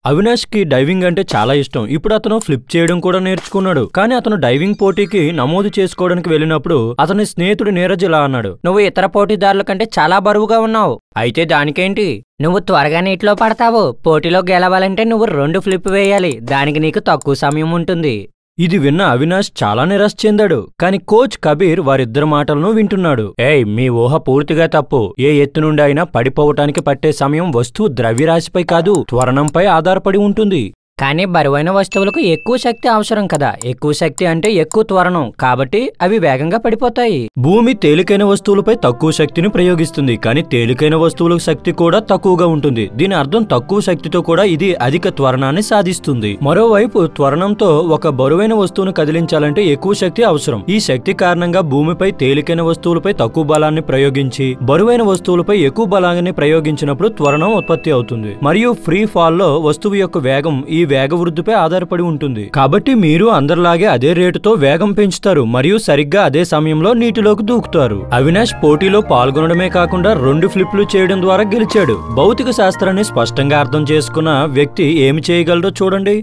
అవినాష్ కి డైవింగ్ అంటే చాలా ఇష్టం. ఇప్పుడు అతను ఫ్లిప్ చేయడం కూడా నేర్చుకున్నాడు. కానీ అతను డైవింగ్ పోటీకి నమోదు చేసుకోవడానికి వెళ్ళినప్పుడు అతని స్నేహితుడు నీరజ్ ఇలా అన్నాడు, నువ్వు ఇతర పోటీదారుల కంటే చాలా బరువుగా ఉన్నావు. అయితే దానికేంటి? నువ్వు త్వరగా నీటిలో పడతావు. పోటీలో గెలవాలంటే నువ్వు 2 ఫ్లిప్ వేయాలి. దానికి నీకు తక్కువ సమయం ఉంటుంది. ఇది విన్న అవినాష్ చాలా నిరాశ చెందాడు. కాని కోచ్ కబీర్ వారిద్దరి మాటలను వింటున్నాడు. ఏయ్, మీ ఊహ పూర్తిగా తప్పు. ఏ ఎత్తు నుండి అయినా పడిపోవటానికి పట్టే సమయం వస్తువు ద్రవ్యరాశిపై కాదు, త్వరణంపై ఆధారపడి ఉంటుంది. కానీ బరువైన వస్తువులకు ఎక్కువ శక్తి అవసరం కదా. ఎక్కువ శక్తి అంటే ఎక్కువ త్వరణం, కాబట్టి అవి వేగంగా పడిపోతాయి. భూమి తేలికైన వస్తువులపై తక్కువ శక్తిని ప్రయోగిస్తుంది, కానీ తేలికైన వస్తువుల శక్తి కూడా తక్కువగా ఉంటుంది. దీని అర్థం తక్కువ శక్తితో కూడా ఇది అధిక త్వరణాన్ని సాధిస్తుంది. మరోవైపు త్వరణంతో ఒక బరువైన వస్తువును కదిలించాలంటే ఎక్కువ శక్తి అవసరం. ఈ శక్తి కారణంగా భూమిపై తేలికైన వస్తువులపై తక్కువ బలాన్ని ప్రయోగించి బరువైన వస్తువులపై ఎక్కువ బలాన్ని ప్రయోగించినప్పుడు త్వరణం ఉత్పత్తి అవుతుంది. మరియు ఫ్రీ ఫాల్ లో వస్తువు యొక్క వేగం ఈ వేగ వృద్ధిపై ఆధారపడి ఉంటుంది. కాబట్టి మీరు అందరిలాగే అదే రేటుతో వేగం పెంచుతారు మరియు సరిగ్గా అదే సమయంలో నీటిలోకి దూకుతారు. అవినాష్ పోటీలో పాల్గొనడమే కాకుండా 2 ఫ్లిప్లు చేయడం ద్వారా గెలిచాడు. భౌతిక శాస్త్రాన్ని స్పష్టంగా అర్థం చేసుకున్న వ్యక్తి ఏమి చేయగలడో చూడండి.